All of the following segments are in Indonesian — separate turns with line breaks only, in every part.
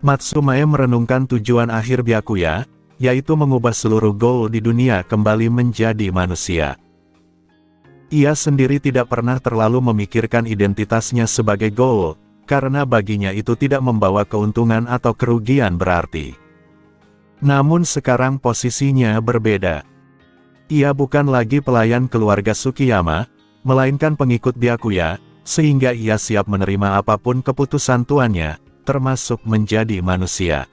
Matsumae merenungkan tujuan akhir Byakuya, yaitu mengubah seluruh ghoul di dunia kembali menjadi manusia. Ia sendiri tidak pernah terlalu memikirkan identitasnya sebagai ghoul, karena baginya itu tidak membawa keuntungan atau kerugian berarti. Namun sekarang posisinya berbeda. Ia bukan lagi pelayan keluarga Tsukiyama, melainkan pengikut Byakuya, sehingga ia siap menerima apapun keputusan tuannya, termasuk menjadi manusia.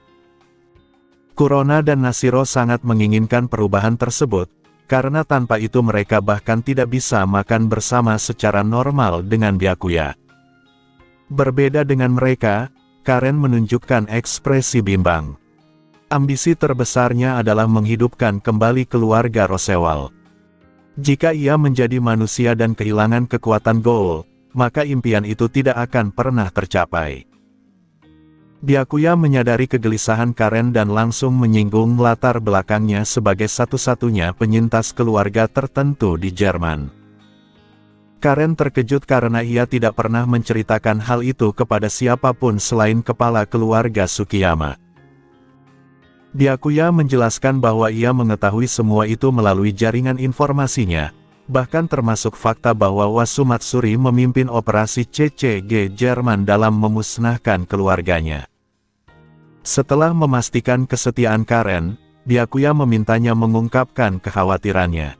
Kurona dan Nashiro sangat menginginkan perubahan tersebut, karena tanpa itu mereka bahkan tidak bisa makan bersama secara normal dengan Byakuya. Berbeda dengan mereka, Karen menunjukkan ekspresi bimbang. Ambisi terbesarnya adalah menghidupkan kembali keluarga Rossewal. Jika ia menjadi manusia dan kehilangan kekuatan ghoul, maka impian itu tidak akan pernah tercapai. Byakuya menyadari kegelisahan Karen dan langsung menyinggung latar belakangnya sebagai satu-satunya penyintas keluarga tertentu di Jerman. Karen terkejut karena ia tidak pernah menceritakan hal itu kepada siapapun selain kepala keluarga Tsukiyama. Byakuya menjelaskan bahwa ia mengetahui semua itu melalui jaringan informasinya, bahkan termasuk fakta bahwa Wasumatsuri memimpin operasi CCG Jerman dalam memusnahkan keluarganya. Setelah memastikan kesetiaan Karen, Byakuya memintanya mengungkapkan kekhawatirannya.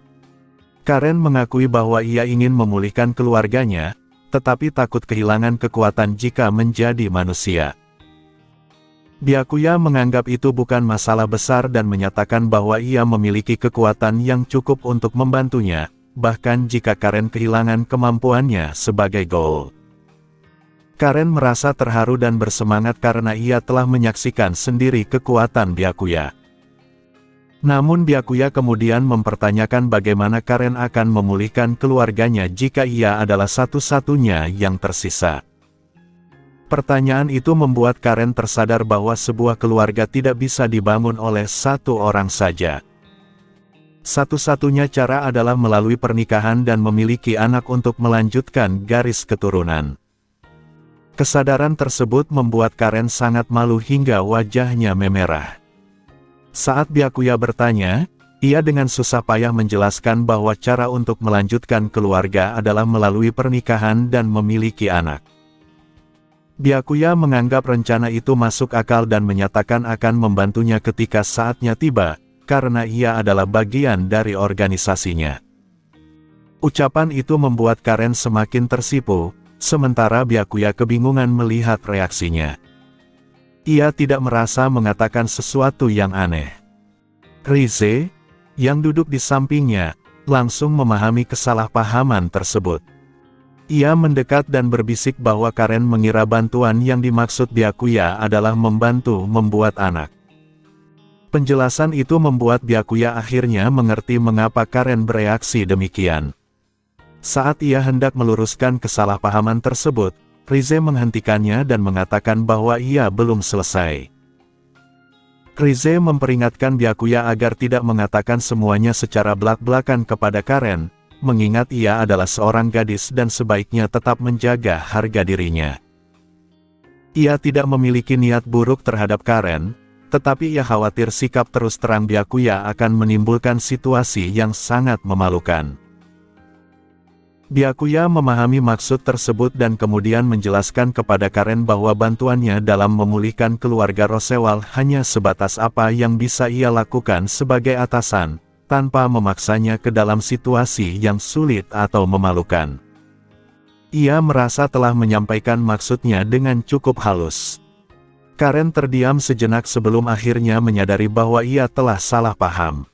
Karen mengakui bahwa ia ingin memulihkan keluarganya, tetapi takut kehilangan kekuatan jika menjadi manusia. Byakuya menganggap itu bukan masalah besar dan menyatakan bahwa ia memiliki kekuatan yang cukup untuk membantunya, bahkan jika Karen kehilangan kemampuannya sebagai ghoul. Karen merasa terharu dan bersemangat karena ia telah menyaksikan sendiri kekuatan Byakuya. Namun Byakuya kemudian mempertanyakan bagaimana Karen akan memulihkan keluarganya jika ia adalah satu-satunya yang tersisa. Pertanyaan itu membuat Karen tersadar bahwa sebuah keluarga tidak bisa dibangun oleh satu orang saja. Satu-satunya cara adalah melalui pernikahan dan memiliki anak untuk melanjutkan garis keturunan. Kesadaran tersebut membuat Karen sangat malu hingga wajahnya memerah. Saat Byakuya bertanya, ia dengan susah payah menjelaskan bahwa cara untuk melanjutkan keluarga adalah melalui pernikahan dan memiliki anak. Byakuya menganggap rencana itu masuk akal dan menyatakan akan membantunya ketika saatnya tiba, karena ia adalah bagian dari organisasinya. Ucapan itu membuat Karen semakin tersipu, sementara Byakuya kebingungan melihat reaksinya. Ia tidak merasa mengatakan sesuatu yang aneh. Rize, yang duduk di sampingnya, langsung memahami kesalahpahaman tersebut. Ia mendekat dan berbisik bahwa Karen mengira bantuan yang dimaksud Byakuya adalah membantu membuat anak. Penjelasan itu membuat Byakuya akhirnya mengerti mengapa Karen bereaksi demikian. Saat ia hendak meluruskan kesalahpahaman tersebut, Rize menghentikannya dan mengatakan bahwa ia belum selesai. Rize memperingatkan Byakuya agar tidak mengatakan semuanya secara belak-belakan kepada Karen, mengingat ia adalah seorang gadis dan sebaiknya tetap menjaga harga dirinya. Ia tidak memiliki niat buruk terhadap Karen, tetapi ia khawatir sikap terus terang Byakuya akan menimbulkan situasi yang sangat memalukan. Byakuya memahami maksud tersebut dan kemudian menjelaskan kepada Karen bahwa bantuannya dalam memulihkan keluarga Rossewal hanya sebatas apa yang bisa ia lakukan sebagai atasan, tanpa memaksanya ke dalam situasi yang sulit atau memalukan. Ia merasa telah menyampaikan maksudnya dengan cukup halus. Karen terdiam sejenak sebelum akhirnya menyadari bahwa ia telah salah paham.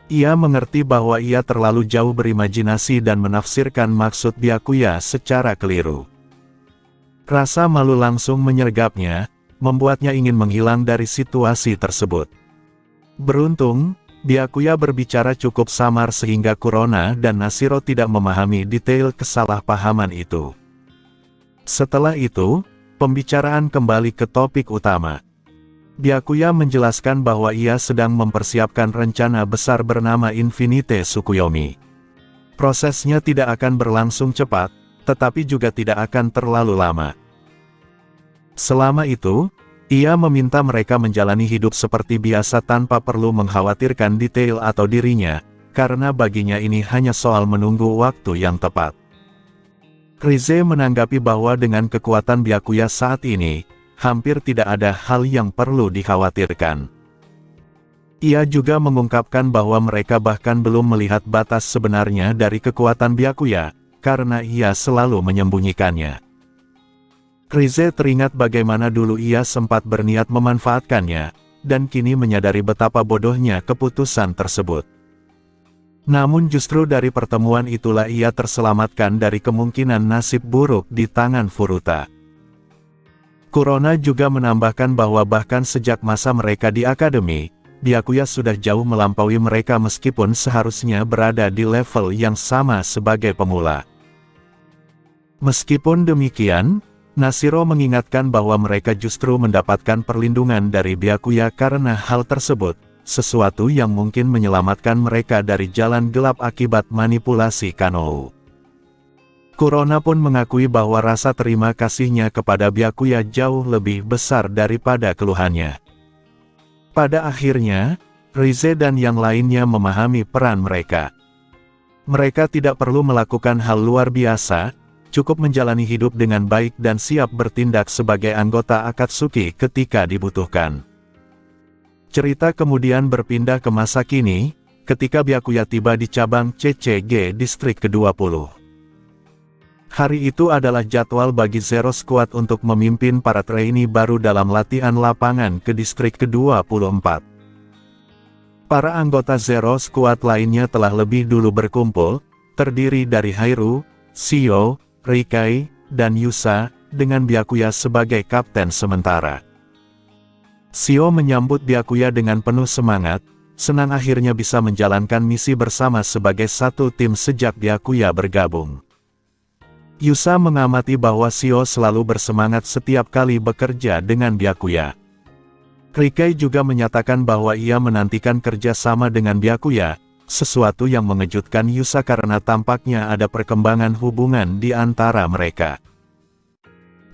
Ia mengerti bahwa ia terlalu jauh berimajinasi dan menafsirkan maksud Byakuya secara keliru. Rasa malu langsung menyergapnya, membuatnya ingin menghilang dari situasi tersebut. Beruntung, Byakuya berbicara cukup samar sehingga Kurona dan Nashiro tidak memahami detail kesalahpahaman itu. Setelah itu, pembicaraan kembali ke topik utama. Byakuya menjelaskan bahwa ia sedang mempersiapkan rencana besar bernama Infinite Tsukuyomi. Prosesnya tidak akan berlangsung cepat, tetapi juga tidak akan terlalu lama. Selama itu, Ia meminta mereka menjalani hidup seperti biasa tanpa perlu mengkhawatirkan detail atau dirinya, karena baginya ini hanya soal menunggu waktu yang tepat. Rize menanggapi bahwa dengan kekuatan Byakuya saat ini, hampir tidak ada hal yang perlu dikhawatirkan. Ia juga mengungkapkan bahwa mereka bahkan belum melihat batas sebenarnya dari kekuatan Byakuya, karena ia selalu menyembunyikannya. Rize teringat bagaimana dulu ia sempat berniat memanfaatkannya, dan kini menyadari betapa bodohnya keputusan tersebut. Namun justru dari pertemuan itulah ia terselamatkan dari kemungkinan nasib buruk di tangan Furuta. Kurona juga menambahkan bahwa bahkan sejak masa mereka di akademi, Byakuya sudah jauh melampaui mereka meskipun seharusnya berada di level yang sama sebagai pemula. Meskipun demikian, Nashiro mengingatkan bahwa mereka justru mendapatkan perlindungan dari Byakuya karena hal tersebut, sesuatu yang mungkin menyelamatkan mereka dari jalan gelap akibat manipulasi Kanou. Kurona pun mengakui bahwa rasa terima kasihnya kepada Byakuya jauh lebih besar daripada keluhannya. Pada akhirnya, Rize dan yang lainnya memahami peran mereka. Mereka tidak perlu melakukan hal luar biasa, cukup menjalani hidup dengan baik dan siap bertindak sebagai anggota Akatsuki ketika dibutuhkan. Cerita kemudian berpindah ke masa kini, ketika Byakuya tiba di cabang CCG Distrik ke-20. Hari itu adalah jadwal bagi Zero Squad untuk memimpin para trainee baru dalam latihan lapangan ke Distrik ke-24. Para anggota Zero Squad lainnya telah lebih dulu berkumpul, terdiri dari Hairu, Shio, Rikai, dan Yusa, dengan Byakuya sebagai kapten sementara. Shio menyambut Byakuya dengan penuh semangat, senang akhirnya bisa menjalankan misi bersama sebagai satu tim sejak Byakuya bergabung. Yusa mengamati bahwa Shio selalu bersemangat setiap kali bekerja dengan Byakuya. Rikai juga menyatakan bahwa ia menantikan kerja sama dengan Byakuya, sesuatu yang mengejutkan Yusa karena tampaknya ada perkembangan hubungan di antara mereka.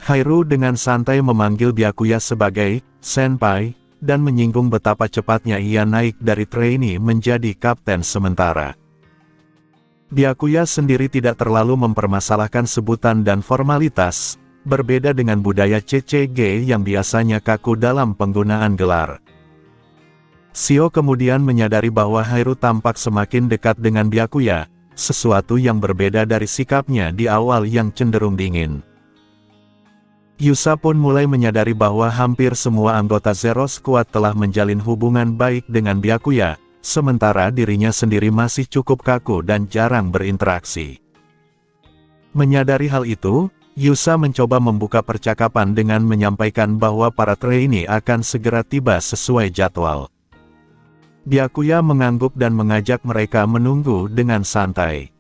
Hairu dengan santai memanggil Byakuya sebagai senpai, dan menyinggung betapa cepatnya ia naik dari trainee menjadi kapten sementara. Byakuya sendiri tidak terlalu mempermasalahkan sebutan dan formalitas, berbeda dengan budaya CCG yang biasanya kaku dalam penggunaan gelar. Shio kemudian menyadari bahwa Hairu tampak semakin dekat dengan Byakuya, sesuatu yang berbeda dari sikapnya di awal yang cenderung dingin. Yusa pun mulai menyadari bahwa hampir semua anggota Zero Squad telah menjalin hubungan baik dengan Byakuya, sementara dirinya sendiri masih cukup kaku dan jarang berinteraksi. Menyadari hal itu, Yusa mencoba membuka percakapan dengan menyampaikan bahwa para trainee akan segera tiba sesuai jadwal. Byakuya mengangguk dan mengajak mereka menunggu dengan santai.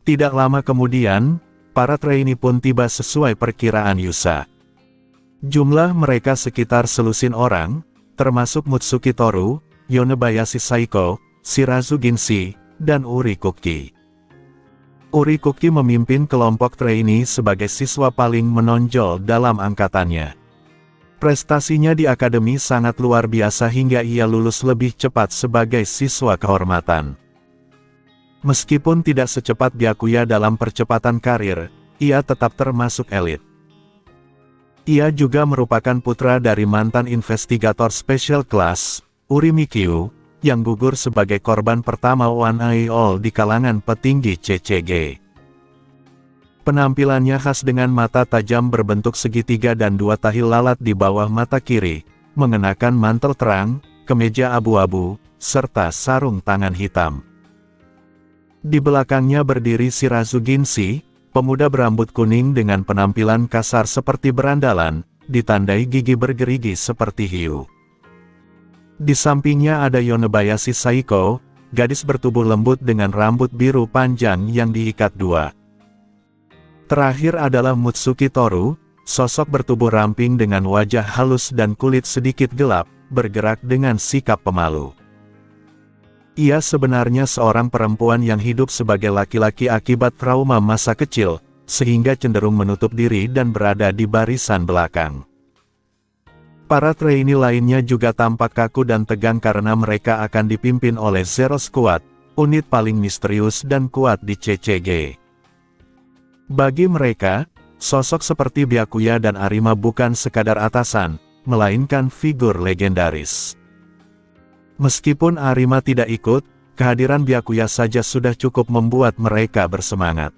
Tidak lama kemudian, para trainee pun tiba sesuai perkiraan Yusa. Jumlah mereka sekitar selusin orang, termasuk Mutsuki Toru, Yonebayashi Saiko, Shirazu Ginshi, dan Uri Kuki. Uri Kuki memimpin kelompok trainee sebagai siswa paling menonjol dalam angkatannya. Prestasinya di akademi sangat luar biasa hingga ia lulus lebih cepat sebagai siswa kehormatan. Meskipun tidak secepat Byakuya dalam percepatan karir, ia tetap termasuk elit. Ia juga merupakan putra dari mantan investigator Special Class, Uri Mikyu, yang gugur sebagai korban pertama One Eye All di kalangan petinggi CCG. Penampilannya khas dengan mata tajam berbentuk segitiga dan dua tahi lalat di bawah mata kiri, mengenakan mantel terang, kemeja abu-abu, serta sarung tangan hitam. Di belakangnya berdiri Shirazu Ginshi, pemuda berambut kuning dengan penampilan kasar seperti berandalan, ditandai gigi bergerigi seperti hiu. Di sampingnya ada Yonebayashi Saiko, gadis bertubuh lembut dengan rambut biru panjang yang diikat dua. Terakhir adalah Mutsuki Toru, sosok bertubuh ramping dengan wajah halus dan kulit sedikit gelap, bergerak dengan sikap pemalu. Ia sebenarnya seorang perempuan yang hidup sebagai laki-laki akibat trauma masa kecil, sehingga cenderung menutup diri dan berada di barisan belakang. Para trainee lainnya juga tampak kaku dan tegang karena mereka akan dipimpin oleh Zero Squad, unit paling misterius dan kuat di CCG. Bagi mereka, sosok seperti Byakuya dan Arima bukan sekadar atasan, melainkan figur legendaris. Meskipun Arima tidak ikut, kehadiran Byakuya saja sudah cukup membuat mereka bersemangat.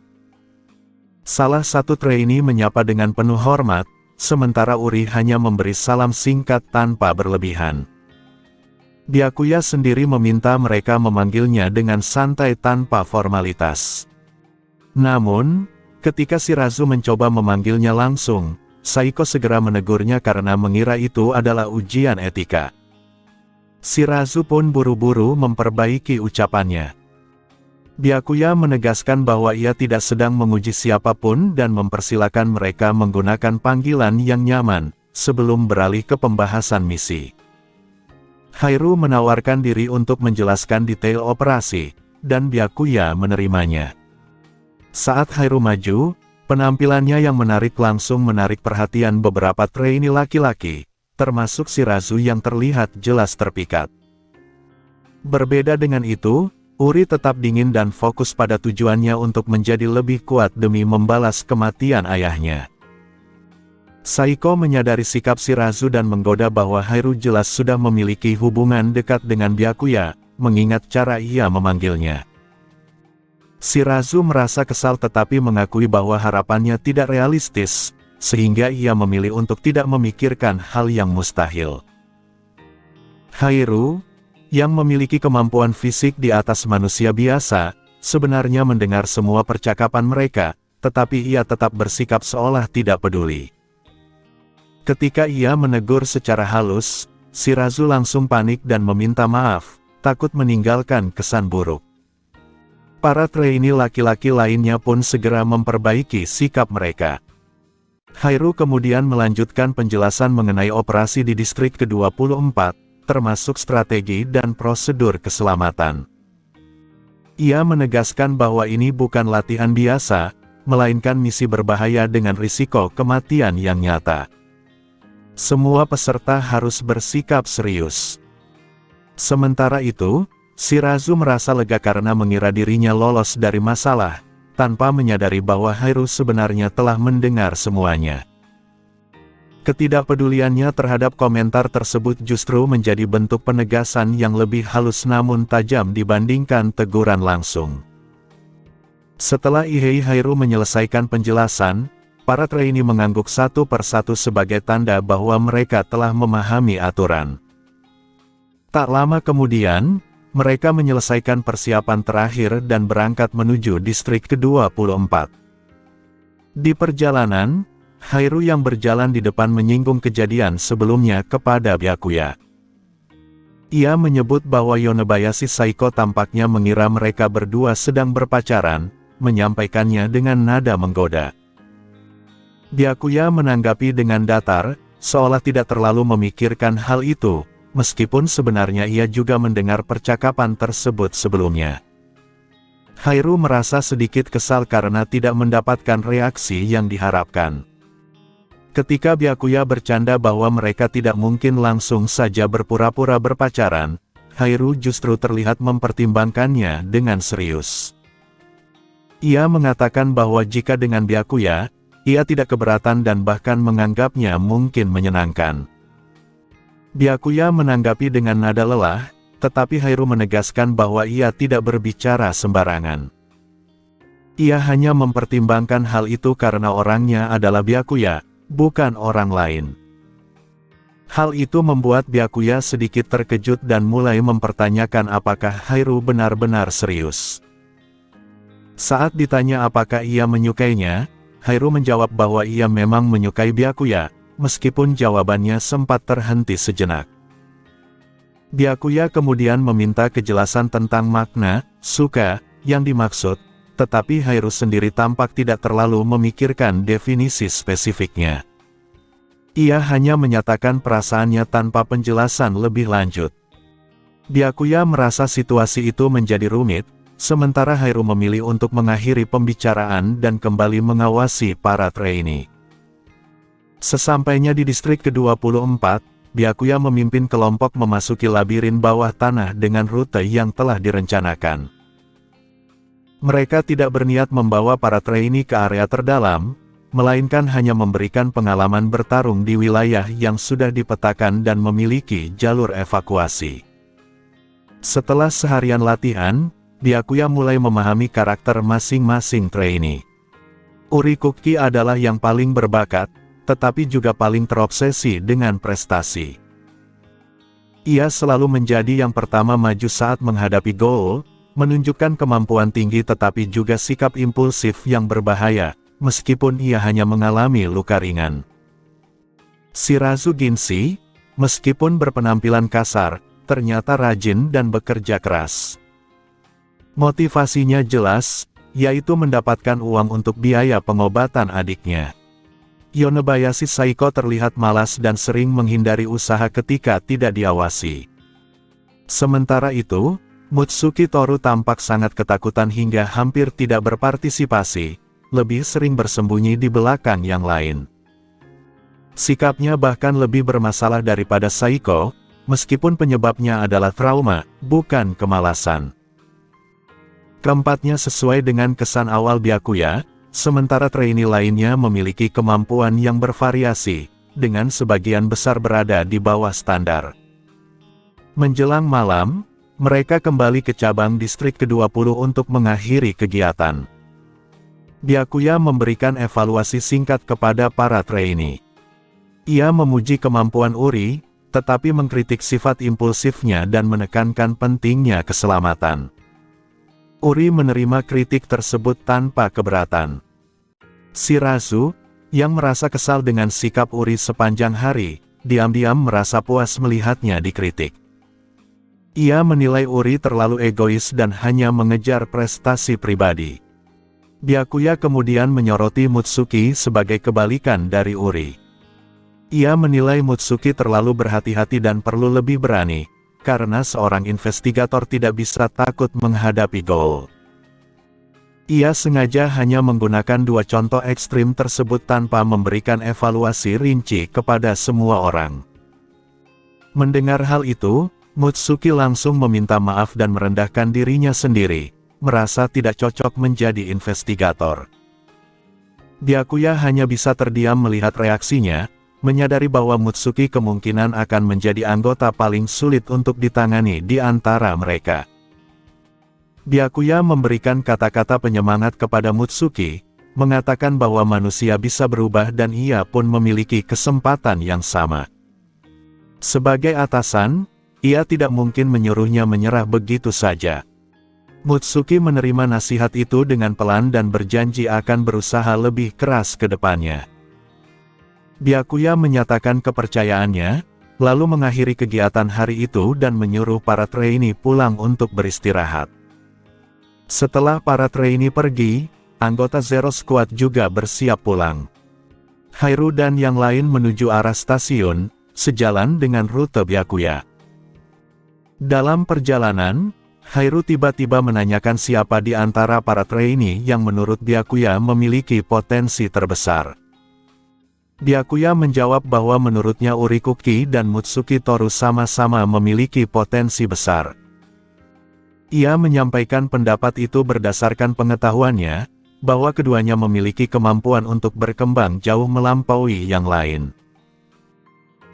Salah satu trainee menyapa dengan penuh hormat, sementara Uri hanya memberi salam singkat tanpa berlebihan. Byakuya sendiri meminta mereka memanggilnya dengan santai tanpa formalitas. Namun, ketika Shirazu mencoba memanggilnya langsung, Saiko segera menegurnya karena mengira itu adalah ujian etika. Shirazu pun buru-buru memperbaiki ucapannya. Byakuya menegaskan bahwa ia tidak sedang menguji siapapun dan mempersilakan mereka menggunakan panggilan yang nyaman, sebelum beralih ke pembahasan misi. Hairu menawarkan diri untuk menjelaskan detail operasi, dan Byakuya menerimanya. Saat Hairu maju, penampilannya yang menarik langsung menarik perhatian beberapa trainee laki-laki, termasuk Shirazu yang terlihat jelas terpikat. Berbeda dengan itu, Uri tetap dingin dan fokus pada tujuannya untuk menjadi lebih kuat demi membalas kematian ayahnya. Saiko menyadari sikap Shirazu dan menggoda bahwa Hairu jelas sudah memiliki hubungan dekat dengan Byakuya, mengingat cara ia memanggilnya. Shirazu merasa kesal tetapi mengakui bahwa harapannya tidak realistis, sehingga ia memilih untuk tidak memikirkan hal yang mustahil. Hairu, yang memiliki kemampuan fisik di atas manusia biasa, sebenarnya mendengar semua percakapan mereka, tetapi ia tetap bersikap seolah tidak peduli. Ketika ia menegur secara halus, Shirazu langsung panik dan meminta maaf, takut meninggalkan kesan buruk. Para trainee laki-laki lainnya pun segera memperbaiki sikap mereka. Hairu kemudian melanjutkan penjelasan mengenai operasi di distrik ke-24, termasuk strategi dan prosedur keselamatan. Ia menegaskan bahwa ini bukan latihan biasa, melainkan misi berbahaya dengan risiko kematian yang nyata. Semua peserta harus bersikap serius. Sementara itu, Shirazu merasa lega karena mengira dirinya lolos dari masalah, tanpa menyadari bahwa Hairu sebenarnya telah mendengar semuanya. Ketidakpeduliannya terhadap komentar tersebut justru menjadi bentuk penegasan yang lebih halus namun tajam dibandingkan teguran langsung. Setelah Ihei Hairu menyelesaikan penjelasan, para trainee mengangguk satu persatu sebagai tanda bahwa mereka telah memahami aturan. Tak lama kemudian, mereka menyelesaikan persiapan terakhir dan berangkat menuju distrik ke-24. Di perjalanan, Hairu yang berjalan di depan menyinggung kejadian sebelumnya kepada Byakuya. Ia menyebut bahwa Yonebayashi Saiko tampaknya mengira mereka berdua sedang berpacaran, menyampaikannya dengan nada menggoda. Byakuya menanggapi dengan datar, seolah tidak terlalu memikirkan hal itu, meskipun sebenarnya ia juga mendengar percakapan tersebut sebelumnya. Hairu merasa sedikit kesal karena tidak mendapatkan reaksi yang diharapkan. Ketika Byakuya bercanda bahwa mereka tidak mungkin langsung saja berpura-pura berpacaran, Hairu justru terlihat mempertimbangkannya dengan serius. Ia mengatakan bahwa jika dengan Byakuya, ia tidak keberatan dan bahkan menganggapnya mungkin menyenangkan. Byakuya menanggapi dengan nada lelah, tetapi Hairu menegaskan bahwa ia tidak berbicara sembarangan. Ia hanya mempertimbangkan hal itu karena orangnya adalah Byakuya, bukan orang lain. Hal itu membuat Byakuya sedikit terkejut dan mulai mempertanyakan apakah Hairu benar-benar serius. Saat ditanya apakah ia menyukainya, Hairu menjawab bahwa ia memang menyukai Byakuya, meskipun jawabannya sempat terhenti sejenak. Byakuya kemudian meminta kejelasan tentang makna suka yang dimaksud, tetapi Hairu sendiri tampak tidak terlalu memikirkan definisi spesifiknya. Ia hanya menyatakan perasaannya tanpa penjelasan lebih lanjut. Byakuya merasa situasi itu menjadi rumit, sementara Hairu memilih untuk mengakhiri pembicaraan dan kembali mengawasi para trainee. Sesampainya di distrik ke-24, Byakuya memimpin kelompok memasuki labirin bawah tanah dengan rute yang telah direncanakan. Mereka tidak berniat membawa para trainee ke area terdalam, melainkan hanya memberikan pengalaman bertarung di wilayah yang sudah dipetakan dan memiliki jalur evakuasi. Setelah seharian latihan, Byakuya mulai memahami karakter masing-masing trainee. Urikuki adalah yang paling berbakat, tetapi juga paling terobsesi dengan prestasi. Ia selalu menjadi yang pertama maju saat menghadapi goal, menunjukkan kemampuan tinggi tetapi juga sikap impulsif yang berbahaya, meskipun ia hanya mengalami luka ringan. Shirazu Ginshi, meskipun berpenampilan kasar, ternyata rajin dan bekerja keras. Motivasinya jelas, yaitu mendapatkan uang untuk biaya pengobatan adiknya. Yonebayashi Saiko terlihat malas dan sering menghindari usaha ketika tidak diawasi. Sementara itu, Mutsuki Toru tampak sangat ketakutan hingga hampir tidak berpartisipasi, lebih sering bersembunyi di belakang yang lain. Sikapnya bahkan lebih bermasalah daripada Saiko, meskipun penyebabnya adalah trauma, bukan kemalasan. Keempatnya sesuai dengan kesan awal Byakuya, sementara trainee lainnya memiliki kemampuan yang bervariasi, dengan sebagian besar berada di bawah standar. Menjelang malam, mereka kembali ke cabang distrik ke-20 untuk mengakhiri kegiatan. Byakuya memberikan evaluasi singkat kepada para trainee. Ia memuji kemampuan Uri, tetapi mengkritik sifat impulsifnya dan menekankan pentingnya keselamatan. Uri menerima kritik tersebut tanpa keberatan. Shirazu, yang merasa kesal dengan sikap Uri sepanjang hari, diam-diam merasa puas melihatnya dikritik. Ia menilai Uri terlalu egois dan hanya mengejar prestasi pribadi. Byakuya kemudian menyoroti Mutsuki sebagai kebalikan dari Uri. Ia menilai Mutsuki terlalu berhati-hati dan perlu lebih berani, karena seorang investigator tidak bisa takut menghadapi goal. Ia sengaja hanya menggunakan dua contoh ekstrim tersebut tanpa memberikan evaluasi rinci kepada semua orang. Mendengar hal itu, Mutsuki langsung meminta maaf dan merendahkan dirinya sendiri, merasa tidak cocok menjadi investigator. Byakuya hanya bisa terdiam melihat reaksinya, menyadari bahwa Mutsuki kemungkinan akan menjadi anggota paling sulit untuk ditangani di antara mereka. Byakuya memberikan kata-kata penyemangat kepada Mutsuki, mengatakan bahwa manusia bisa berubah dan ia pun memiliki kesempatan yang sama. Sebagai atasan, ia tidak mungkin menyuruhnya menyerah begitu saja. Mutsuki menerima nasihat itu dengan pelan dan berjanji akan berusaha lebih keras ke depannya. Byakuya menyatakan kepercayaannya, lalu mengakhiri kegiatan hari itu dan menyuruh para trainee pulang untuk beristirahat. Setelah para trainee pergi, anggota Zero Squad juga bersiap pulang. Hairu dan yang lain menuju arah stasiun, sejalan dengan rute Byakuya. Dalam perjalanan, Hairu tiba-tiba menanyakan siapa di antara para trainee yang menurut Byakuya memiliki potensi terbesar. Byakuya menjawab bahwa menurutnya Urikuki dan Mutsuki Toru sama-sama memiliki potensi besar. Ia menyampaikan pendapat itu berdasarkan pengetahuannya, bahwa keduanya memiliki kemampuan untuk berkembang jauh melampaui yang lain.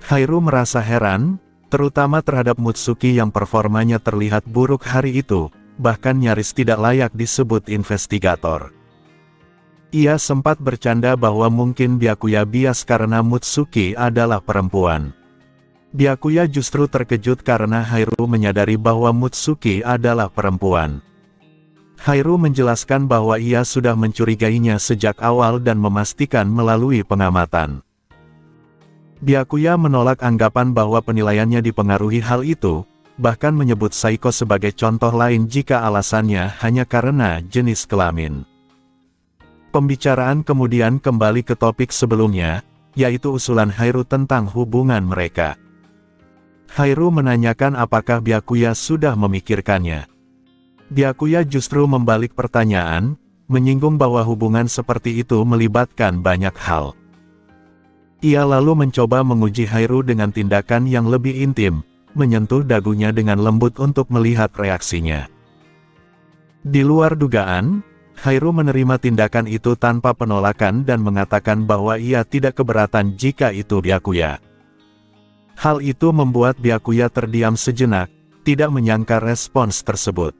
Hairu merasa heran, terutama terhadap Mutsuki yang performanya terlihat buruk hari itu, bahkan nyaris tidak layak disebut investigator. Ia sempat bercanda bahwa mungkin Byakuya bias karena Mutsuki adalah perempuan. Byakuya justru terkejut karena Hairu menyadari bahwa Mutsuki adalah perempuan. Hairu menjelaskan bahwa ia sudah mencurigainya sejak awal dan memastikan melalui pengamatan. Byakuya menolak anggapan bahwa penilaiannya dipengaruhi hal itu, bahkan menyebut Saiko sebagai contoh lain jika alasannya hanya karena jenis kelamin. Pembicaraan kemudian kembali ke topik sebelumnya, yaitu usulan Hairu tentang hubungan mereka. Hairu menanyakan apakah Byakuya sudah memikirkannya. Byakuya justru membalik pertanyaan, menyinggung bahwa hubungan seperti itu melibatkan banyak hal. Ia lalu mencoba menguji Hairu dengan tindakan yang lebih intim, menyentuh dagunya dengan lembut untuk melihat reaksinya. Di luar dugaan, Hairu menerima tindakan itu tanpa penolakan dan mengatakan bahwa ia tidak keberatan jika itu Byakuya. Hal itu membuat Byakuya terdiam sejenak, tidak menyangka respons tersebut.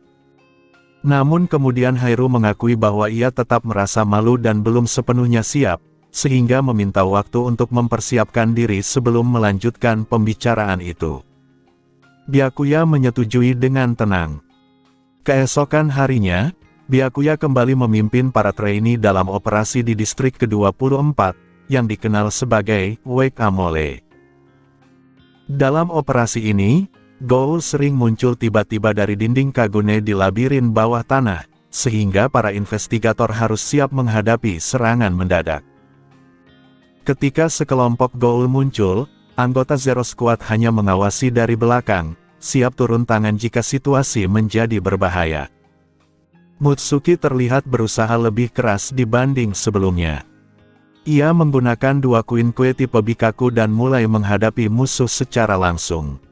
Namun kemudian Hairu mengakui bahwa ia tetap merasa malu dan belum sepenuhnya siap, sehingga meminta waktu untuk mempersiapkan diri sebelum melanjutkan pembicaraan itu. Byakuya menyetujui dengan tenang. Keesokan harinya, Byakuya kembali memimpin para trainee dalam operasi di distrik ke-24, yang dikenal sebagai Wake Amole. Dalam operasi ini, Ghoul sering muncul tiba-tiba dari dinding Kagune di labirin bawah tanah, sehingga para investigator harus siap menghadapi serangan mendadak. Ketika sekelompok Ghoul muncul, anggota Zero Squad hanya mengawasi dari belakang, siap turun tangan jika situasi menjadi berbahaya. Mutsuki terlihat berusaha lebih keras dibanding sebelumnya. Ia menggunakan dua Queen-Kue tipe Bikaku dan mulai menghadapi musuh secara langsung.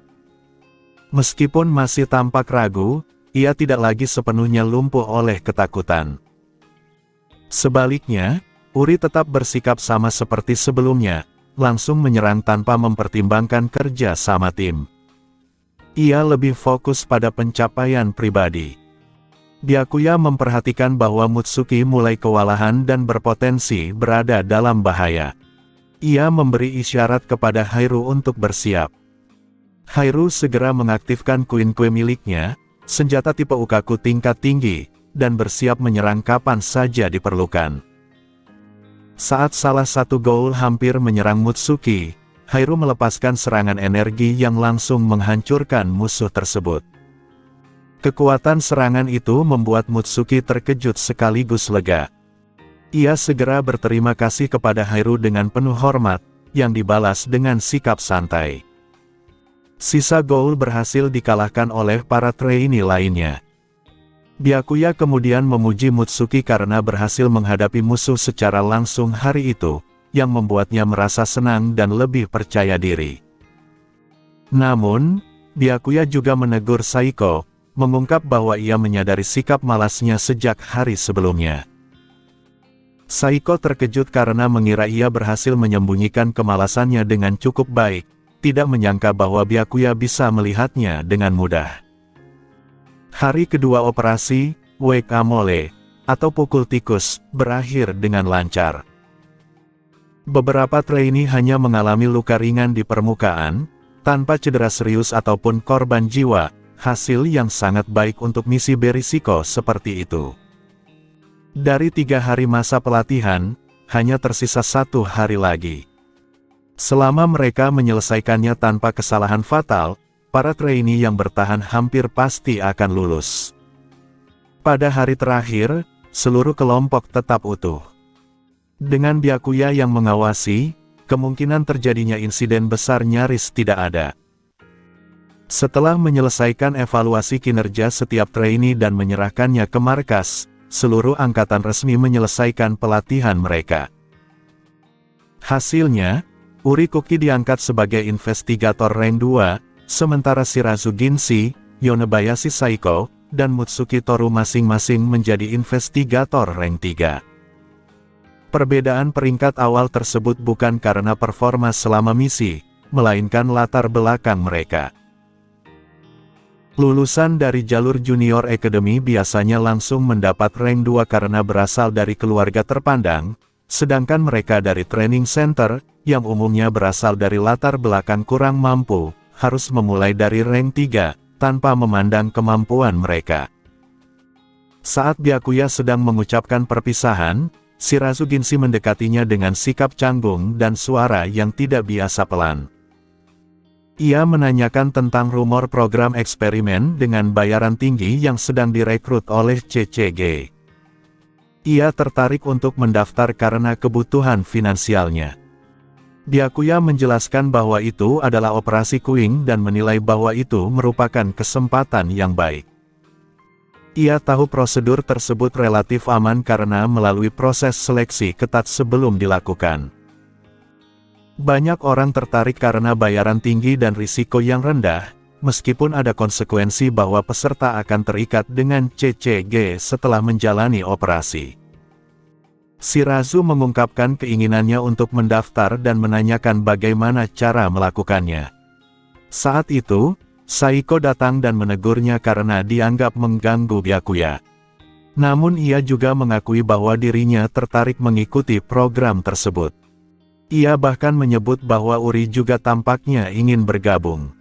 Meskipun masih tampak ragu, ia tidak lagi sepenuhnya lumpuh oleh ketakutan. Sebaliknya, Uri tetap bersikap sama seperti sebelumnya, langsung menyerang tanpa mempertimbangkan kerja sama tim. Ia lebih fokus pada pencapaian pribadi. Byakuya memperhatikan bahwa Mutsuki mulai kewalahan dan berpotensi berada dalam bahaya. Ia memberi isyarat kepada Hairu untuk bersiap. Hairu segera mengaktifkan Queen-Kue miliknya, senjata tipe Ukaku tingkat tinggi, dan bersiap menyerang kapan saja diperlukan. Saat salah satu Ghoul hampir menyerang Mutsuki, Hairu melepaskan serangan energi yang langsung menghancurkan musuh tersebut. Kekuatan serangan itu membuat Mutsuki terkejut sekaligus lega. Ia segera berterima kasih kepada Hairu dengan penuh hormat, yang dibalas dengan sikap santai. Sisa Ghoul berhasil dikalahkan oleh para trainee lainnya. Byakuya kemudian memuji Mutsuki karena berhasil menghadapi musuh secara langsung hari itu, yang membuatnya merasa senang dan lebih percaya diri. Namun, Byakuya juga menegur Saiko, mengungkap bahwa ia menyadari sikap malasnya sejak hari sebelumnya. Saiko terkejut karena mengira ia berhasil menyembunyikan kemalasannya dengan cukup baik, tidak menyangka bahwa Byakuya bisa melihatnya dengan mudah. Hari kedua operasi, Wake Amole, atau pukul tikus, berakhir dengan lancar. Beberapa trainee hanya mengalami luka ringan di permukaan, tanpa cedera serius ataupun korban jiwa, hasil yang sangat baik untuk misi berisiko seperti itu. Dari 3 hari masa pelatihan, hanya tersisa 1 hari lagi. Selama mereka menyelesaikannya tanpa kesalahan fatal, para trainee yang bertahan hampir pasti akan lulus. Pada hari terakhir, seluruh kelompok tetap utuh. Dengan Byakuya yang mengawasi, kemungkinan terjadinya insiden besar nyaris tidak ada. Setelah menyelesaikan evaluasi kinerja setiap trainee dan menyerahkannya ke markas, seluruh angkatan resmi menyelesaikan pelatihan mereka. Hasilnya, Urikuki diangkat sebagai investigator rank 2, sementara Shirazu Ginshi, Yonebayashi Saiko, dan Mutsuki Toru masing-masing menjadi investigator rank 3. Perbedaan peringkat awal tersebut bukan karena performa selama misi, melainkan latar belakang mereka. Lulusan dari jalur Junior Academy biasanya langsung mendapat rank 2 karena berasal dari keluarga terpandang, sedangkan mereka dari Training Center, yang umumnya berasal dari latar belakang kurang mampu, harus memulai dari rank 3, tanpa memandang kemampuan mereka. Saat Byakuya sedang mengucapkan perpisahan, Shirazu Ginshi mendekatinya dengan sikap canggung dan suara yang tidak biasa pelan. Ia menanyakan tentang rumor program eksperimen dengan bayaran tinggi yang sedang direkrut oleh CCG. Ia tertarik untuk mendaftar karena kebutuhan finansialnya. Byakuya menjelaskan bahwa itu adalah operasi kuing dan menilai bahwa itu merupakan kesempatan yang baik. Ia tahu prosedur tersebut relatif aman karena melalui proses seleksi ketat sebelum dilakukan. Banyak orang tertarik karena bayaran tinggi dan risiko yang rendah, meskipun ada konsekuensi bahwa peserta akan terikat dengan CCG setelah menjalani operasi. Shirazu mengungkapkan keinginannya untuk mendaftar dan menanyakan bagaimana cara melakukannya. Saat itu, Saiko datang dan menegurnya karena dianggap mengganggu Byakuya. Namun ia juga mengakui bahwa dirinya tertarik mengikuti program tersebut. Ia bahkan menyebut bahwa Uri juga tampaknya ingin bergabung.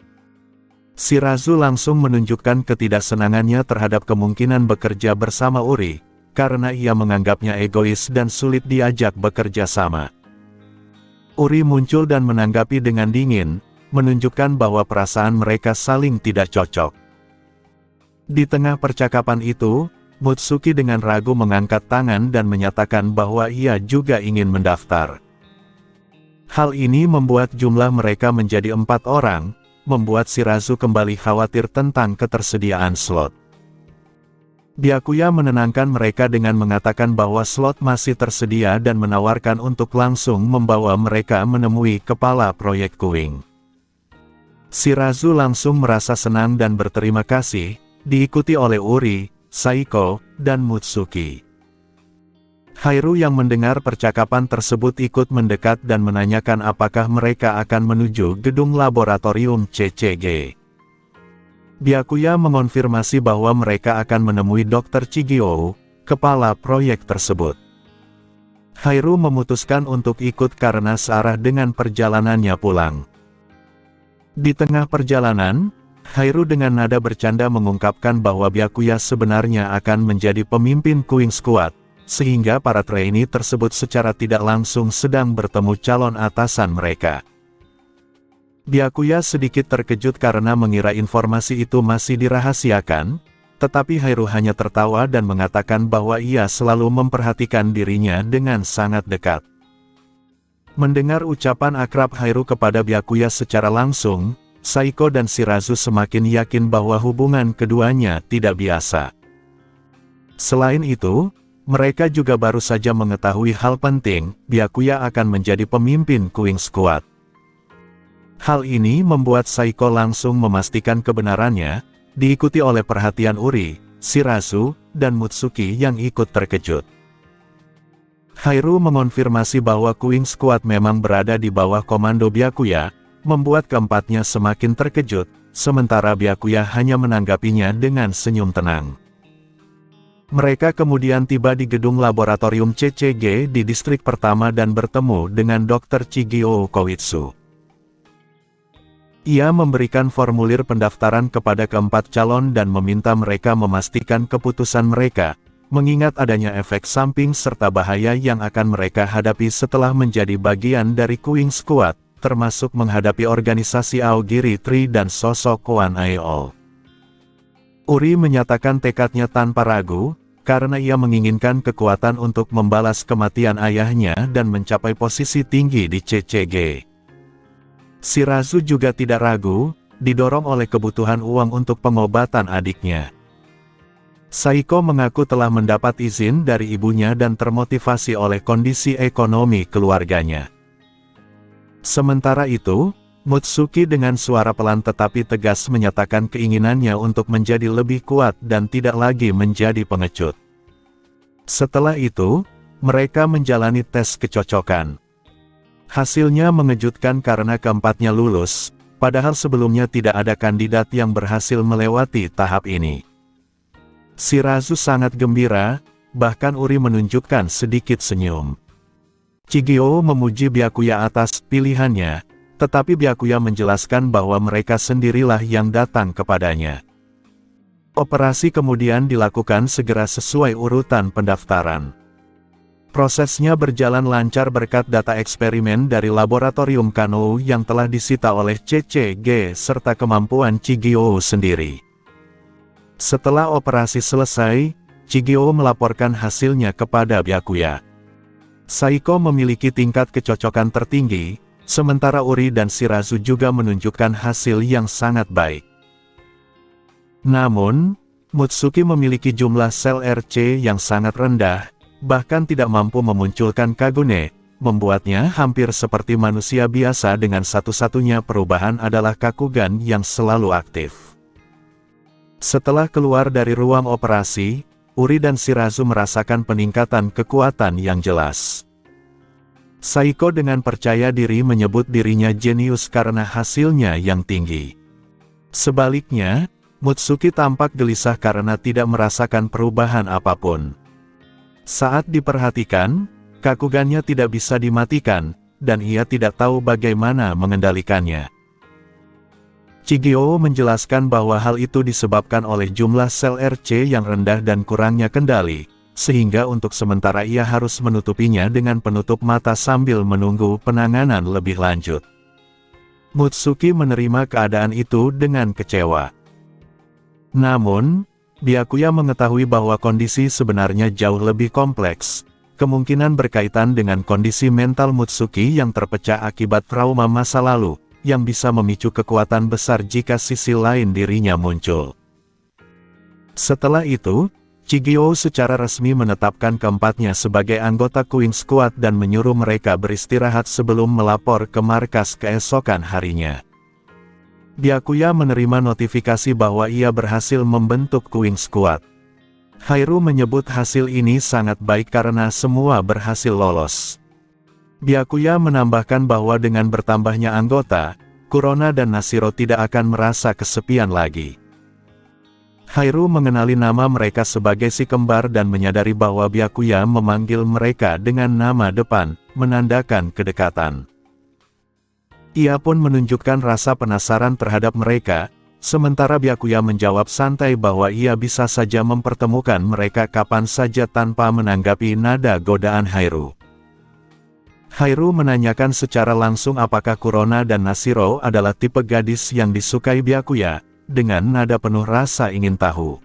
Shirazu langsung menunjukkan ketidaksenangannya terhadap kemungkinan bekerja bersama Uri, karena ia menganggapnya egois dan sulit diajak bekerja sama. Uri muncul dan menanggapi dengan dingin, menunjukkan bahwa perasaan mereka saling tidak cocok. Di tengah percakapan itu, Mutsuki dengan ragu mengangkat tangan dan menyatakan bahwa ia juga ingin mendaftar. Hal ini membuat jumlah mereka menjadi 4 orang, membuat Shirazu kembali khawatir tentang ketersediaan slot. Byakuya menenangkan mereka dengan mengatakan bahwa slot masih tersedia dan menawarkan untuk langsung membawa mereka menemui kepala proyek Kuing. Shirazu langsung merasa senang dan berterima kasih, diikuti oleh Uri, Saiko, dan Mutsuki. Hairu yang mendengar percakapan tersebut ikut mendekat dan menanyakan apakah mereka akan menuju gedung laboratorium CCG. Byakuya mengonfirmasi bahwa mereka akan menemui Dr. Chigio, kepala proyek tersebut. Hairu memutuskan untuk ikut karena searah dengan perjalanannya pulang. Di tengah perjalanan, Hairu dengan nada bercanda mengungkapkan bahwa Byakuya sebenarnya akan menjadi pemimpin Kuing Squad, sehingga para trainee tersebut secara tidak langsung sedang bertemu calon atasan mereka. Byakuya sedikit terkejut karena mengira informasi itu masih dirahasiakan, tetapi Hairu hanya tertawa dan mengatakan bahwa ia selalu memperhatikan dirinya dengan sangat dekat. Mendengar ucapan akrab Hairu kepada Byakuya secara langsung, Saiko dan Shirazu semakin yakin bahwa hubungan keduanya tidak biasa. Selain itu, mereka juga baru saja mengetahui hal penting, Byakuya akan menjadi pemimpin Kuing Squad. Hal ini membuat Saiko langsung memastikan kebenarannya, diikuti oleh perhatian Uri, Shirazu, dan Mutsuki yang ikut terkejut. Hairu mengonfirmasi bahwa Kuing Squad memang berada di bawah komando Byakuya, membuat keempatnya semakin terkejut, sementara Byakuya hanya menanggapinya dengan senyum tenang. Mereka kemudian tiba di gedung laboratorium CCG di distrik pertama dan bertemu dengan Dr. Chigio Koitsu. Ia memberikan formulir pendaftaran kepada keempat calon dan meminta mereka memastikan keputusan mereka, mengingat adanya efek samping serta bahaya yang akan mereka hadapi setelah menjadi bagian dari Kuing Squad, termasuk menghadapi organisasi Aogiri Tree dan sosok Kwan Aeol. Uri menyatakan tekadnya tanpa ragu, karena ia menginginkan kekuatan untuk membalas kematian ayahnya dan mencapai posisi tinggi di CCG. Shirazu juga tidak ragu, didorong oleh kebutuhan uang untuk pengobatan adiknya. Saiko mengaku telah mendapat izin dari ibunya dan termotivasi oleh kondisi ekonomi keluarganya. Sementara itu, Mutsuki dengan suara pelan tetapi tegas menyatakan keinginannya untuk menjadi lebih kuat dan tidak lagi menjadi pengecut. Setelah itu, mereka menjalani tes kecocokan. Hasilnya mengejutkan karena keempatnya lulus, padahal sebelumnya tidak ada kandidat yang berhasil melewati tahap ini. Shirazu sangat gembira, bahkan Uri menunjukkan sedikit senyum. Chigio memuji Byakuya atas pilihannya, tetapi Byakuya menjelaskan bahwa mereka sendirilah yang datang kepadanya. Operasi kemudian dilakukan segera sesuai urutan pendaftaran. Prosesnya berjalan lancar berkat data eksperimen dari laboratorium Kannou yang telah disita oleh CCG serta kemampuan Chigio sendiri. Setelah operasi selesai, Chigio melaporkan hasilnya kepada Byakuya. Saiko memiliki tingkat kecocokan tertinggi, sementara Uri dan Shirazu juga menunjukkan hasil yang sangat baik. Namun, Mutsuki memiliki jumlah sel RC yang sangat rendah, bahkan tidak mampu memunculkan Kagune, membuatnya hampir seperti manusia biasa dengan satu-satunya perubahan adalah Kakugan yang selalu aktif. Setelah keluar dari ruang operasi, Uri dan Shirazu merasakan peningkatan kekuatan yang jelas. Saiko dengan percaya diri menyebut dirinya jenius karena hasilnya yang tinggi. Sebaliknya, Mutsuki tampak gelisah karena tidak merasakan perubahan apapun. Saat diperhatikan, Kakugannya tidak bisa dimatikan, dan ia tidak tahu bagaimana mengendalikannya. Chigyo menjelaskan bahwa hal itu disebabkan oleh jumlah sel RC yang rendah dan kurangnya kendali, sehingga untuk sementara ia harus menutupinya dengan penutup mata sambil menunggu penanganan lebih lanjut. Mutsuki menerima keadaan itu dengan kecewa. Namun, Byakuya mengetahui bahwa kondisi sebenarnya jauh lebih kompleks, kemungkinan berkaitan dengan kondisi mental Mutsuki yang terpecah akibat trauma masa lalu, yang bisa memicu kekuatan besar jika sisi lain dirinya muncul. Setelah itu, Chigyo secara resmi menetapkan keempatnya sebagai anggota Queen Squad dan menyuruh mereka beristirahat sebelum melapor ke markas keesokan harinya. Byakuya menerima notifikasi bahwa ia berhasil membentuk Queen Squad. Hairu menyebut hasil ini sangat baik karena semua berhasil lolos. Byakuya menambahkan bahwa dengan bertambahnya anggota, Kurona dan Nashiro tidak akan merasa kesepian lagi. Hairu mengenali nama mereka sebagai si kembar dan menyadari bahwa Byakuya memanggil mereka dengan nama depan, menandakan kedekatan. Ia pun menunjukkan rasa penasaran terhadap mereka, sementara Byakuya menjawab santai bahwa ia bisa saja mempertemukan mereka kapan saja tanpa menanggapi nada godaan Hairu. Hairu menanyakan secara langsung apakah Kurona dan Nashiro adalah tipe gadis yang disukai Byakuya, dengan nada penuh rasa ingin tahu.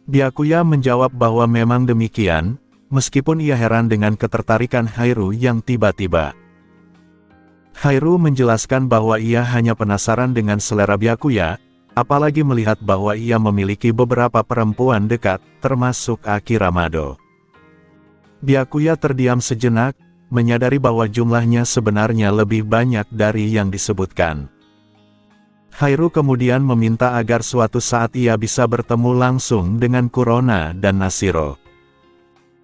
Byakuya menjawab bahwa memang demikian, meskipun ia heran dengan ketertarikan Hairu yang tiba-tiba. Hairu menjelaskan bahwa ia hanya penasaran dengan selera Byakuya, apalagi melihat bahwa ia memiliki beberapa perempuan dekat, termasuk Akira Mado. Byakuya terdiam sejenak, menyadari bahwa jumlahnya sebenarnya lebih banyak dari yang disebutkan. Hairu kemudian meminta agar suatu saat ia bisa bertemu langsung dengan Kurona dan Nashiro.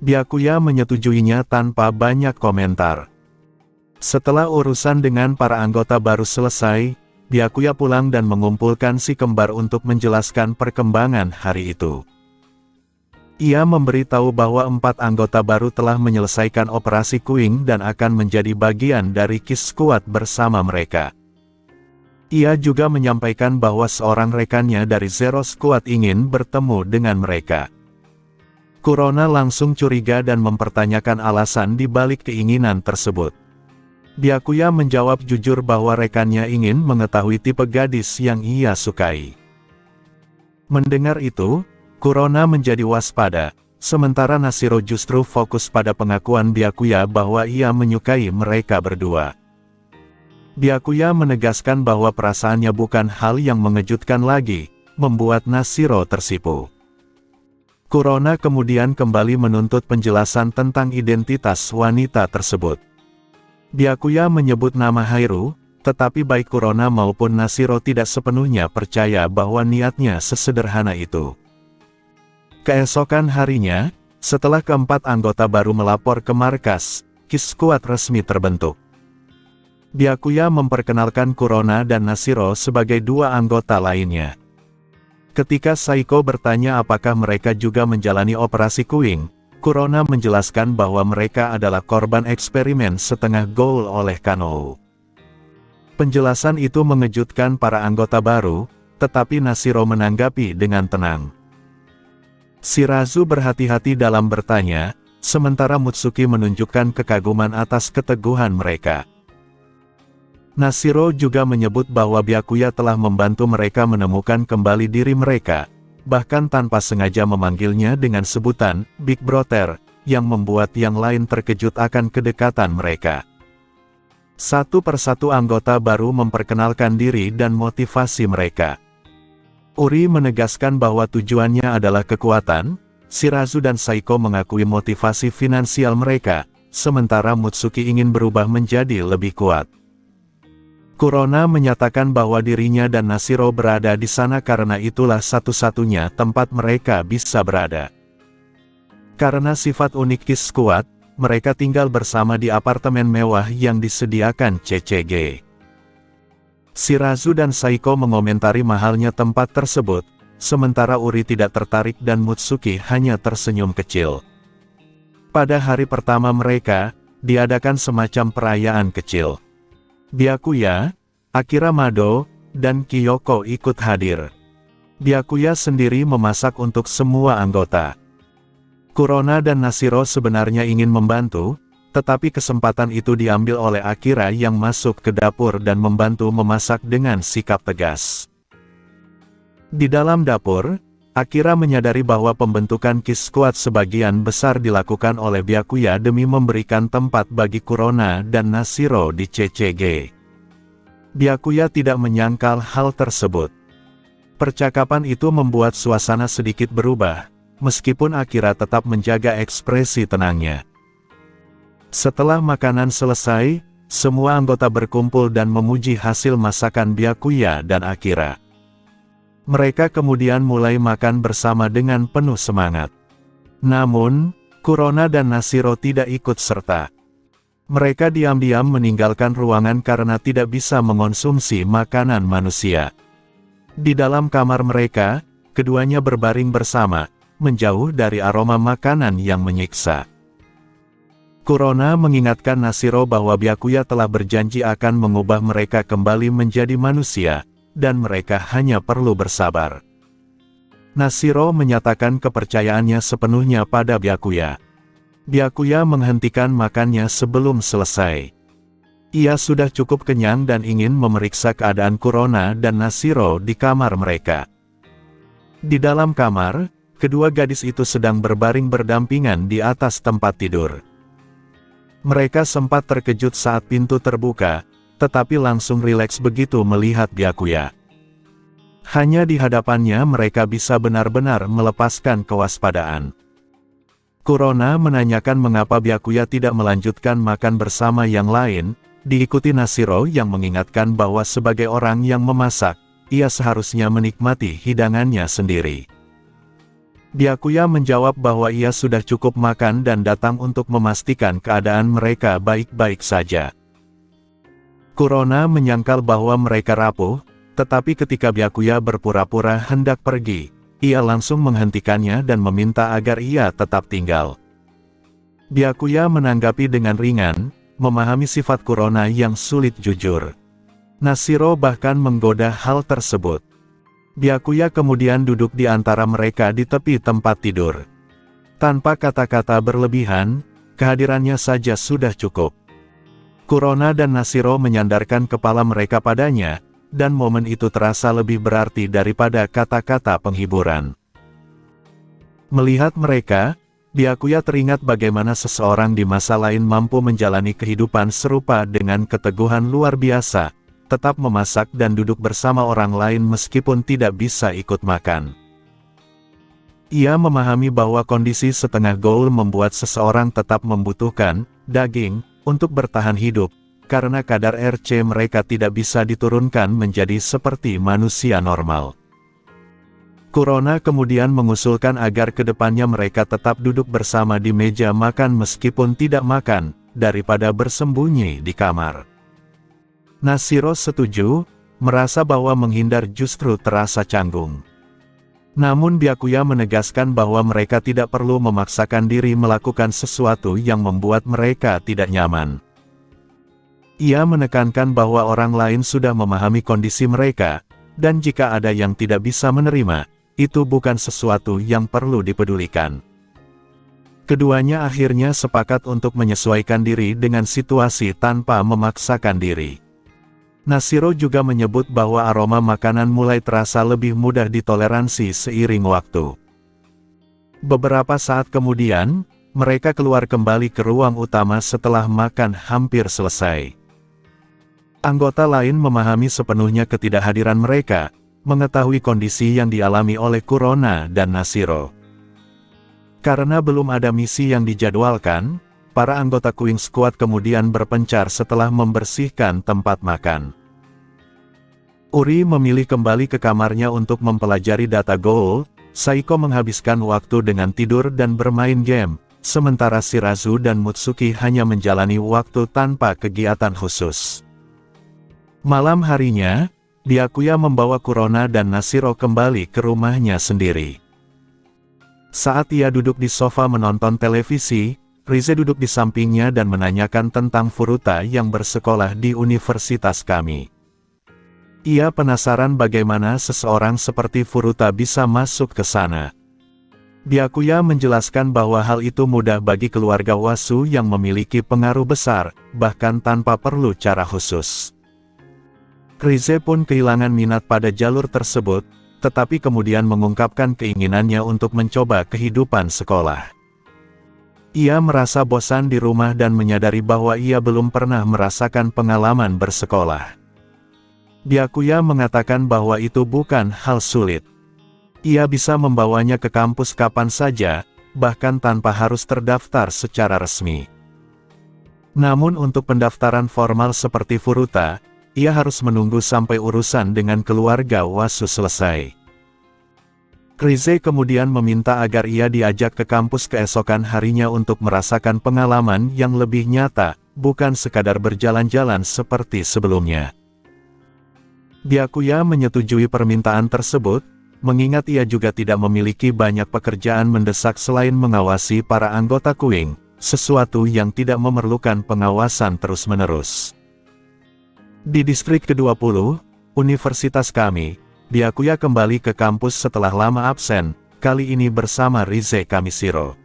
Byakuya menyetujuinya tanpa banyak komentar. Setelah urusan dengan para anggota baru selesai, Byakuya pulang dan mengumpulkan si kembar untuk menjelaskan perkembangan hari itu. Ia memberitahu bahwa 4 anggota baru telah menyelesaikan operasi Kuing dan akan menjadi bagian dari Kiss Squad bersama mereka. Ia juga menyampaikan bahwa seorang rekannya dari Zero Squad ingin bertemu dengan mereka. Kurona langsung curiga dan mempertanyakan alasan di balik keinginan tersebut. Byakuya menjawab jujur bahwa rekannya ingin mengetahui tipe gadis yang ia sukai. Mendengar itu, Kurona menjadi waspada, sementara Nashiro justru fokus pada pengakuan Byakuya bahwa ia menyukai mereka berdua. Byakuya menegaskan bahwa perasaannya bukan hal yang mengejutkan lagi, membuat Nashiro tersipu. Kurona kemudian kembali menuntut penjelasan tentang identitas wanita tersebut. Byakuya menyebut nama Hairu, tetapi baik Kurona maupun Nashiro tidak sepenuhnya percaya bahwa niatnya sesederhana itu. Keesokan harinya, setelah keempat anggota baru melapor ke markas, Kiss Squad resmi terbentuk. Byakuya memperkenalkan Kurona dan Nashiro sebagai 2 anggota lainnya. Ketika Saiko bertanya apakah mereka juga menjalani operasi Kuing, Kurona menjelaskan bahwa mereka adalah korban eksperimen setengah gol oleh Kannou. Penjelasan itu mengejutkan para anggota baru, tetapi Nashiro menanggapi dengan tenang. Shirazu berhati-hati dalam bertanya, sementara Mutsuki menunjukkan kekaguman atas keteguhan mereka. Nashiro juga menyebut bahwa Byakuya telah membantu mereka menemukan kembali diri mereka, bahkan tanpa sengaja memanggilnya dengan sebutan Big Brother, yang membuat yang lain terkejut akan kedekatan mereka. Satu persatu anggota baru memperkenalkan diri dan motivasi mereka. Uri menegaskan bahwa tujuannya adalah kekuatan, Shirazu dan Saiko mengakui motivasi finansial mereka, sementara Mutsuki ingin berubah menjadi lebih kuat. Kurona menyatakan bahwa dirinya dan Nashiro berada di sana karena itulah satu-satunya tempat mereka bisa berada. Karena sifat unik Kiss Squad, mereka tinggal bersama di apartemen mewah yang disediakan CCG. Shirazu dan Saiko mengomentari mahalnya tempat tersebut, sementara Uri tidak tertarik dan Mutsuki hanya tersenyum kecil. Pada hari pertama mereka, diadakan semacam perayaan kecil. Byakuya, Akira Mado, dan Kyoko ikut hadir. Byakuya sendiri memasak untuk semua anggota. Kurona dan Nashiro sebenarnya ingin membantu, tetapi kesempatan itu diambil oleh Akira yang masuk ke dapur dan membantu memasak dengan sikap tegas. Di dalam dapur, Akira menyadari bahwa pembentukan Kiss Squad sebagian besar dilakukan oleh Byakuya demi memberikan tempat bagi Kurona dan Nashiro di CCG. Byakuya tidak menyangkal hal tersebut. Percakapan itu membuat suasana sedikit berubah, meskipun Akira tetap menjaga ekspresi tenangnya. Setelah makanan selesai, semua anggota berkumpul dan memuji hasil masakan Byakuya dan Akira. Mereka kemudian mulai makan bersama dengan penuh semangat. Namun, Kurona dan Nashiro tidak ikut serta. Mereka diam-diam meninggalkan ruangan karena tidak bisa mengonsumsi makanan manusia. Di dalam kamar mereka, keduanya berbaring bersama, menjauh dari aroma makanan yang menyiksa. Kurona mengingatkan Nashiro bahwa Byakuya telah berjanji akan mengubah mereka kembali menjadi manusia, dan mereka hanya perlu bersabar. Nashiro menyatakan kepercayaannya sepenuhnya pada Byakuya. Byakuya menghentikan makannya sebelum selesai. Ia sudah cukup kenyang dan ingin memeriksa keadaan Kurona dan Nashiro di kamar mereka. Di dalam kamar, kedua gadis itu sedang berbaring berdampingan di atas tempat tidur. Mereka sempat terkejut saat pintu terbuka, tetapi langsung rileks begitu melihat Byakuya. Hanya di hadapannya mereka bisa benar-benar melepaskan kewaspadaan. Kurona menanyakan mengapa Byakuya tidak melanjutkan makan bersama yang lain, diikuti Nashiro yang mengingatkan bahwa sebagai orang yang memasak, ia seharusnya menikmati hidangannya sendiri. Byakuya menjawab bahwa ia sudah cukup makan dan datang untuk memastikan keadaan mereka baik-baik saja. Kurona menyangkal bahwa mereka rapuh, tetapi ketika Byakuya berpura-pura hendak pergi, ia langsung menghentikannya dan meminta agar ia tetap tinggal. Byakuya menanggapi dengan ringan, memahami sifat Kurona yang sulit jujur. Nashiro bahkan menggoda hal tersebut. Byakuya kemudian duduk di antara mereka di tepi tempat tidur. Tanpa kata-kata berlebihan, kehadirannya saja sudah cukup. Kurona dan Nashiro menyandarkan kepala mereka padanya, dan momen itu terasa lebih berarti daripada kata-kata penghiburan. Melihat mereka, Byakuya teringat bagaimana seseorang di masa lain mampu menjalani kehidupan serupa dengan keteguhan luar biasa, tetap memasak dan duduk bersama orang lain meskipun tidak bisa ikut makan. Ia memahami bahwa kondisi setengah gaul membuat seseorang tetap membutuhkan daging untuk bertahan hidup, karena kadar RC mereka tidak bisa diturunkan menjadi seperti manusia normal. Kurona kemudian mengusulkan agar kedepannya mereka tetap duduk bersama di meja makan meskipun tidak makan, daripada bersembunyi di kamar. Nashiro setuju, merasa bahwa menghindar justru terasa canggung. Namun Byakuya menegaskan bahwa mereka tidak perlu memaksakan diri melakukan sesuatu yang membuat mereka tidak nyaman. Ia menekankan bahwa orang lain sudah memahami kondisi mereka, dan jika ada yang tidak bisa menerima, itu bukan sesuatu yang perlu dipedulikan. Keduanya akhirnya sepakat untuk menyesuaikan diri dengan situasi tanpa memaksakan diri. Nashiro juga menyebut bahwa aroma makanan mulai terasa lebih mudah ditoleransi seiring waktu. Beberapa saat kemudian, mereka keluar kembali ke ruang utama setelah makan hampir selesai. Anggota lain memahami sepenuhnya ketidakhadiran mereka, mengetahui kondisi yang dialami oleh Kurona dan Nashiro. Karena belum ada misi yang dijadwalkan, para anggota Queen Squad kemudian berpencar setelah membersihkan tempat makan. Uri memilih kembali ke kamarnya untuk mempelajari data Gold. Saiko menghabiskan waktu dengan tidur dan bermain game, sementara Shirazu dan Mutsuki hanya menjalani waktu tanpa kegiatan khusus. Malam harinya, Byakuya membawa Kurona dan Nashiro kembali ke rumahnya sendiri. Saat ia duduk di sofa menonton televisi, Rize duduk di sampingnya dan menanyakan tentang Furuta yang bersekolah di universitas kami. Ia penasaran bagaimana seseorang seperti Furuta bisa masuk ke sana. Byakuya menjelaskan bahwa hal itu mudah bagi keluarga Wasu yang memiliki pengaruh besar, bahkan tanpa perlu cara khusus. Rize pun kehilangan minat pada jalur tersebut, tetapi kemudian mengungkapkan keinginannya untuk mencoba kehidupan sekolah. Ia merasa bosan di rumah dan menyadari bahwa ia belum pernah merasakan pengalaman bersekolah. Byakuya mengatakan bahwa itu bukan hal sulit. Ia bisa membawanya ke kampus kapan saja, bahkan tanpa harus terdaftar secara resmi. Namun untuk pendaftaran formal seperti Furuta, ia harus menunggu sampai urusan dengan keluarga Wasu selesai. Rize kemudian meminta agar ia diajak ke kampus keesokan harinya untuk merasakan pengalaman yang lebih nyata, bukan sekadar berjalan-jalan seperti sebelumnya. Byakuya menyetujui permintaan tersebut, mengingat ia juga tidak memiliki banyak pekerjaan mendesak selain mengawasi para anggota Queen, sesuatu yang tidak memerlukan pengawasan terus-menerus. Di distrik ke-20, universitas kami, Byakuya kembali ke kampus setelah lama absen, kali ini bersama Rize Kamishiro.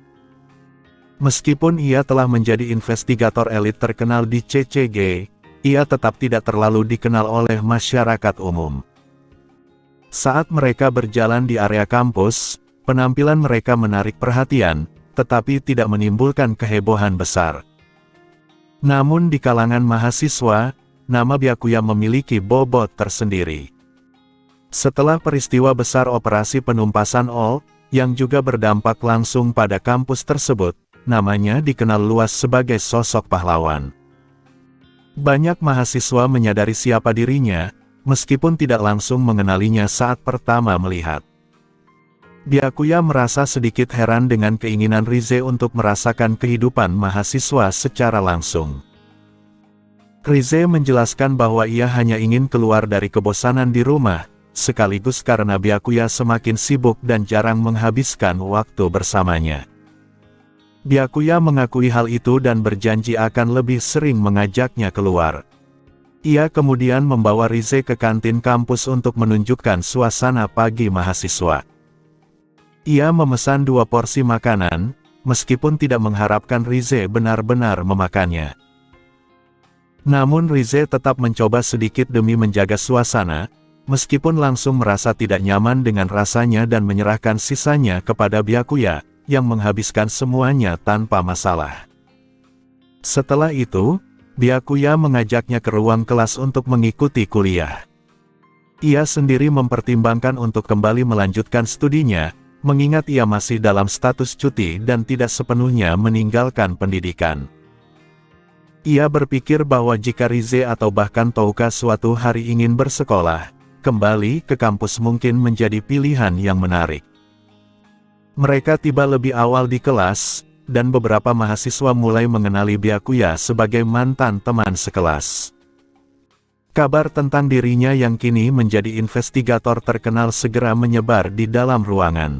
Meskipun ia telah menjadi investigator elit terkenal di CCG, ia tetap tidak terlalu dikenal oleh masyarakat umum. Saat mereka berjalan di area kampus, penampilan mereka menarik perhatian, tetapi tidak menimbulkan kehebohan besar. Namun di kalangan mahasiswa, nama Byakuya memiliki bobot tersendiri. Setelah peristiwa besar operasi penumpasan OL, yang juga berdampak langsung pada kampus tersebut, namanya dikenal luas sebagai sosok pahlawan. Banyak mahasiswa menyadari siapa dirinya, meskipun tidak langsung mengenalinya saat pertama melihat. Byakuya merasa sedikit heran dengan keinginan Rize untuk merasakan kehidupan mahasiswa secara langsung. Rize menjelaskan bahwa ia hanya ingin keluar dari kebosanan di rumah, sekaligus karena Byakuya semakin sibuk dan jarang menghabiskan waktu bersamanya. Byakuya mengakui hal itu dan berjanji akan lebih sering mengajaknya keluar. Ia kemudian membawa Rize ke kantin kampus untuk menunjukkan suasana pagi mahasiswa. Ia memesan 2 porsi makanan, meskipun tidak mengharapkan Rize benar-benar memakannya. Namun Rize tetap mencoba sedikit demi menjaga suasana, meskipun langsung merasa tidak nyaman dengan rasanya dan menyerahkan sisanya kepada Byakuya, yang menghabiskan semuanya tanpa masalah. Setelah itu, Byakuya mengajaknya ke ruang kelas untuk mengikuti kuliah. Ia sendiri mempertimbangkan untuk kembali melanjutkan studinya, mengingat ia masih dalam status cuti dan tidak sepenuhnya meninggalkan pendidikan. Ia berpikir bahwa jika Rize atau bahkan Touka suatu hari ingin bersekolah, kembali ke kampus mungkin menjadi pilihan yang menarik. Mereka tiba lebih awal di kelas, dan beberapa mahasiswa mulai mengenali Byakuya sebagai mantan teman sekelas. Kabar tentang dirinya yang kini menjadi investigator terkenal segera menyebar di dalam ruangan.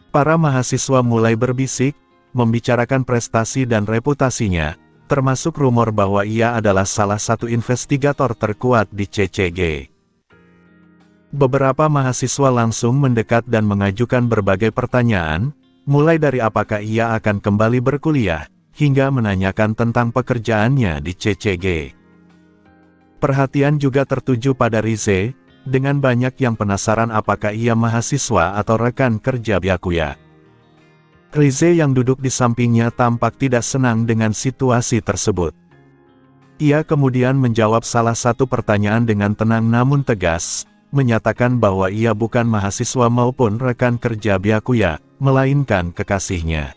Para mahasiswa mulai berbisik, membicarakan prestasi dan reputasinya, termasuk rumor bahwa ia adalah salah satu investigator terkuat di CCG. Beberapa mahasiswa langsung mendekat dan mengajukan berbagai pertanyaan, mulai dari apakah ia akan kembali berkuliah, hingga menanyakan tentang pekerjaannya di CCG. Perhatian juga tertuju pada Rize, dengan banyak yang penasaran apakah ia mahasiswa atau rekan kerja Byakuya. Rize yang duduk di sampingnya tampak tidak senang dengan situasi tersebut. Ia kemudian menjawab salah satu pertanyaan dengan tenang namun tegas, menyatakan bahwa ia bukan mahasiswa maupun rekan kerja Byakuya, melainkan kekasihnya.